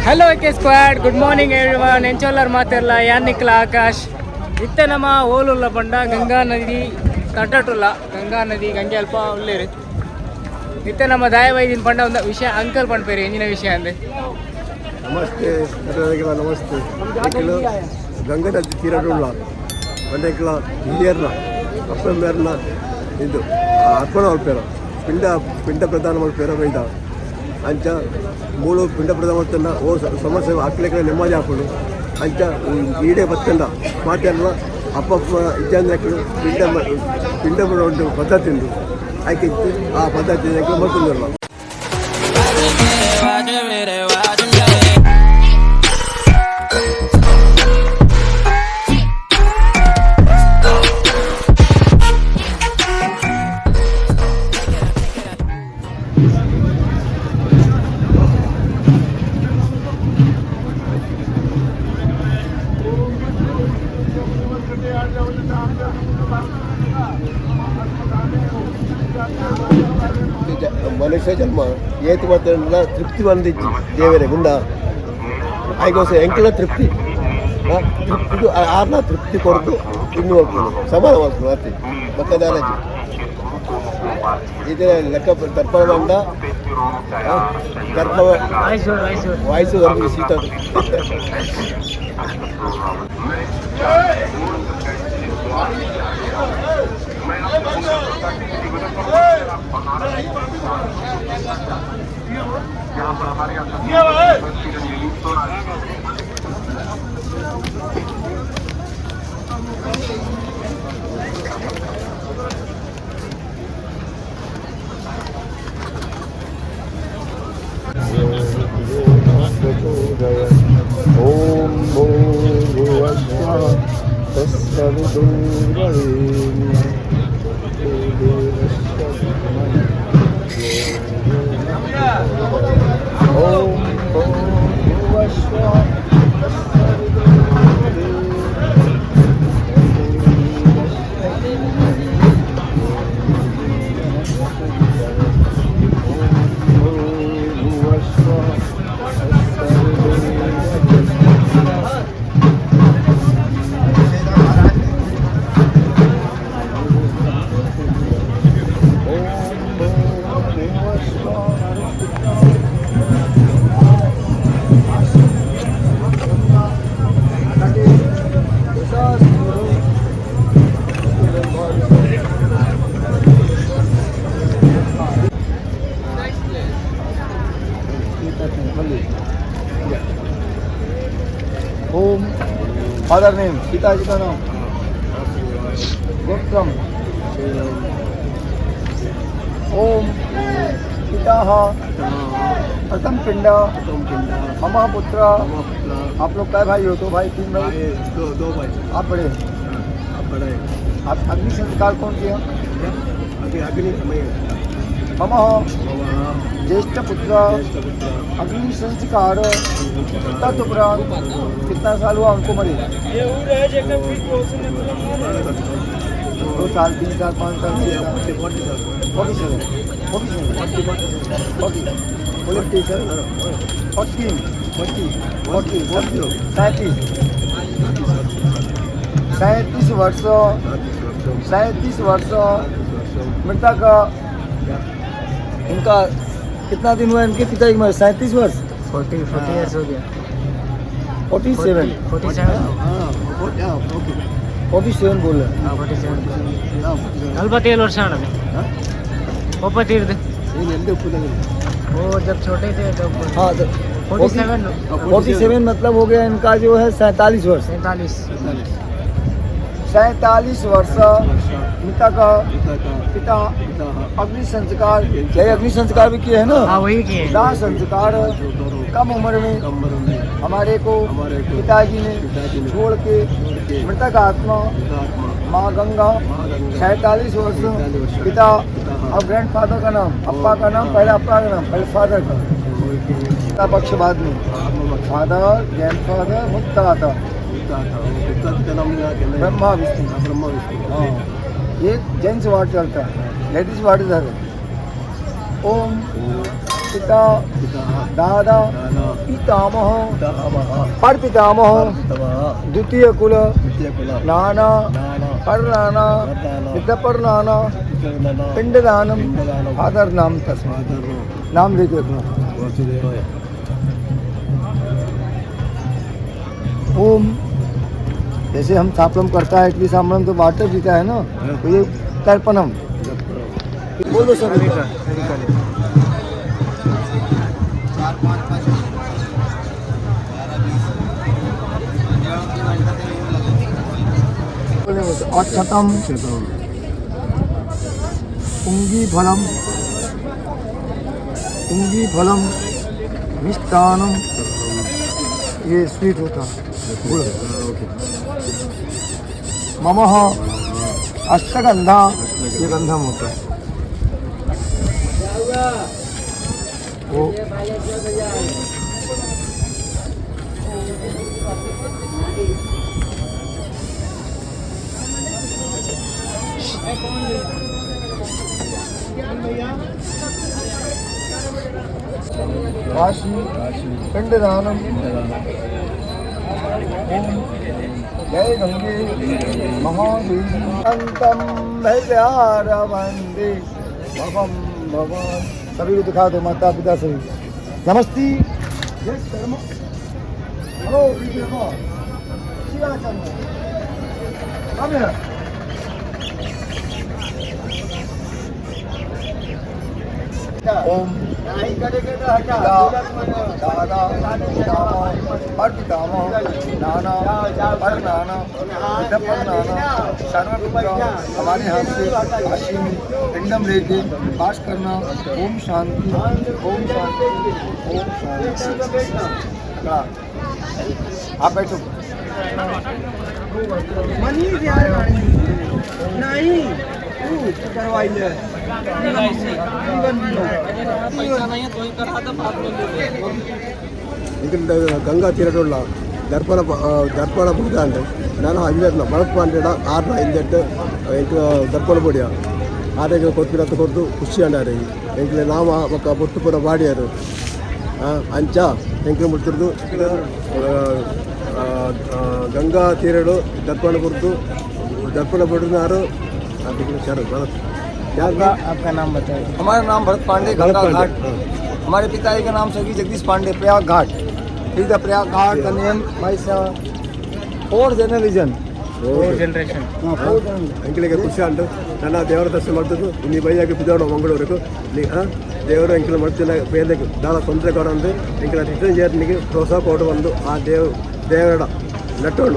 Hello K squad good morning everyone ಎಂಚೋಲ್ಲರ್ ಮಾತಿರಲ್ಲ ಯಾನಿಕ್ಲ ಆಕಾಶ್ ಇತ್ತೆ ನಮ್ಮ ಓಲುಲ್ಲ ಪಂಡ ಗಂಗಾ ನದಿ ತಟಟುಲ್ಲ ಗಂಗಾ ನದಿ ಗಂಗೆ ಅಲ್ಪ ಉಳ್ಳೇರಿ ಇತ್ತೆ ನಮ್ಮ ದಾಯವೈದಿನ ಪಂಡ ಒಂದು ವಿಷಯ ಅಂಕಲ್ ಪಂಡ್ಪೇರಿ ಎಂಜಿನ ವಿಷಯ ಅಂದೆ ನಮಸ್ತೆ ನಮಸ್ತೆ ಗಂಗಾ ನದಿ ತೀರಡುಳ್ಳ ಮಂಡ್ಯಕ್ಲ ಹಿರಿಯರ್ನ ಅಪ್ಪಂಬೇರ್ನ ಇದು ಅರ್ಪಣ ಮಲ್ಪೇರ ಪಿಂಡ ಪ್ರಧಾನ ಮಲ್ಪೇರ ಬೈದ ಅಂಚ ಮೂಳು ಪಿಂಡ ಪ್ರಧಾನ ಮಾಡ್ತಂಡ ಓ ಸಮಸ್ಯೆ ಹಾಕ್ಲಿಕ್ಕೆ ನೆಮ್ಮದಿ ಹಾಕೋದು ಅಂಚ ಈಡೇ ಬತ್ತಂಡ ಮಾತೆಲ್ಲ ಅಪ್ಪಪ್ಪ ಇಜ್ಜಾಂದ್ರಕ್ಕಳು ಪಿಂಡ ಒಂದು ಪದ್ಧತಿ ಉಂಟು ಆಯ್ಕೆ ಆ ಪದ್ಧತಿ ಮಾಡ್ಕೊಂಡಿರಲ್ಲ. ಮನುಷ್ಯ ಜನ್ಮ ಏತು ಮಾತ್ರ ತೃಪ್ತಿ ಬಂದಿತ್ತು ದೇವರೇ ಗುಂಡ ಆಯ್ಗೋಸ ಎಂಕಲ ತೃಪ್ತಿ ತೃಪ್ತಿ ಆರ್ನ ತೃಪ್ತಿ ಕೊರತು ಇನ್ನು ಹೋಗ್ತೀನಿ ಸಮಾನ ಮಾಡ್ತೀನಿ ಮತ್ತೆ ಮಕ್ಕದಾಲಜಿ ಇದೇ ಲೆಕ್ಕ ದರ್ಪಣ ಬಂದ ದರ್ಪ ವಾಯ್ಸು ವರ್ಗ ಸೀಟ ಓಂ ಭೂರ್ಭುವಸ್ವಃ ತತ್ಸವಿತುರ್ವರೆಣ್ಯಂ ಓಂ ಭೂರ್ಭುವಸ್ವಃ ओम फादर नेम पिताजी का नाम गोत्रम ओम पिता प्रथम पिंड मम पुत्र आप लोग क्या भाई हो? तो भाई तीन भाई दो भाई आप बड़े आप अग्नि संस्कार कौन किया? अग्नि मम ज्येष्ठ पुत्र अग्नि संस्कार तदुपरांत कितना साल हुआ उनको मरे? 2 साल 3 साल 5 साल 37 वर्ष मृतक इनका कितना दिन हुआ? इनके पिता की 37 वर्ष 40 years हो गया 47 बोल रहे 47 ವರ್ಷ ಅಣ್ಣ ಒಪ್ಪ ತೀರ್ದು वो जब छोटे थे तब हाँ 47 मतलब हो गया इनका जो है 47 वर्ष 47 वर्ष पिता का पिता अग्नि संस्कार यही अग्नि संस्कार भी किए है ना? हाँ वही किए दाह संस्कार कम उम्र में हमारे को पिताजी ने छोड़ के मृतक आत्मा माँ गंगा 47 वर्ष पिता और ग्रैंड फादर का नाम अप्पा का नाम पहले अप्पा का नाम पहले फादर का पिता पक्ष बाद में फादर ग्रैंड फादर मुत्ताता ब्रह्मा विष्णु हाँ ये जेंट्स वार्ड चलता है लेडीज वार्ड इधर है। ओम पिता दादा पितामह परपितामह द्वितीय कुल नाना परनाना पितरनाना पिंडदानम फादर नाम तस्मा नाम लेके रखना। ओम जैसे हम स्थापन करता है इडली सांभरम तो वाटर पीता है ना, तो ये तर्पणम बोलो सभी का। अक्षतम पुंगी फलम मिष्टानम, ये स्वीट होता है। ममः अष्टगंधा, ये गंधम होता है। वो काशी पिंडदानम जय गंगे महादेवी अंतम भैयार वंदे भवम भगवान। सभी को दिखा दो, माता पिता सभी। नमस्ते। हेलो ओम दादा परपितामह नाना परनाना पितरनाना सर्वपुत्र हमारे हाथ से काशी में पिंडम लेके पास करना। ओम शांति ओम शांति ओम शांति। आप बैठो। नहीं करवाइए ಗಂಗಾ ತೀರಡುಳ್ಳ ದರ್ಪಣ ಪುಡಿದ ಅಂಡೆ ನಾನು ಹಿಂದೆಟ್ಲ ಮಳಪ ಅಂಡೆಡ ಆರ್ನ ಹಿಂದೆಟ್ಟು ಎಂಕ್ ದರ್ಪಣ ಪುಡಿಯ ಆರೆಗೆ ಕೊತ್ತಿರತ್ತ ಕೊದ್ದು ಖುಷಿ ಅಂಡಾರೆ ಎಂಕ್ಲೆ ನಾಮ ಒಕ್ಕ ಬೊಟ್ಟು ಪುರ ಬಾಡಿಯಾರು ಅಂಚ ಎಂಕ್ಲೆ ಮುಡ್ತಿರ್ದು ಗಂಗಾ ತೀರಡು ದರ್ಪಣ ಪುರ್ದು दर्पण पड़नारो आपका नाम बताइए। हमारा नाम भरत पांडे, गंगा घाट। हमारे पिताजी का नाम सगी जगदीश पांडे, प्रयाग घाट। फिर the Prayag Ghat the name my four generation ಎಂಕಲಿಗೆ ಖುಷಿ ಅಂಡು ನನ್ನ ದೇವರ ದರ್ಶನ ಮಾಡ್ತಿದ್ದು ನೀ ಬೈಯಾಗಿ ಬಿದ್ದೋಣ ಮಂಗಳೂರಿಗೂ ನೀ ದೇವರು ಎಂಕಲ ಮಾಡ್ತಿಲ್ಲ ಬೇದಕ್ಕೆ ದಾಳ ತೊಂದರೆ ಕೊಡಂದು ಎಂಕಲ ರಿಟರ್ನ್ ಜರ್ನಿಗೆ ಪ್ರೋತ್ಸಾಹ ಕೊಡು ಬಂದು ಆ ದೇವರ ನಟ್ಟೋಣ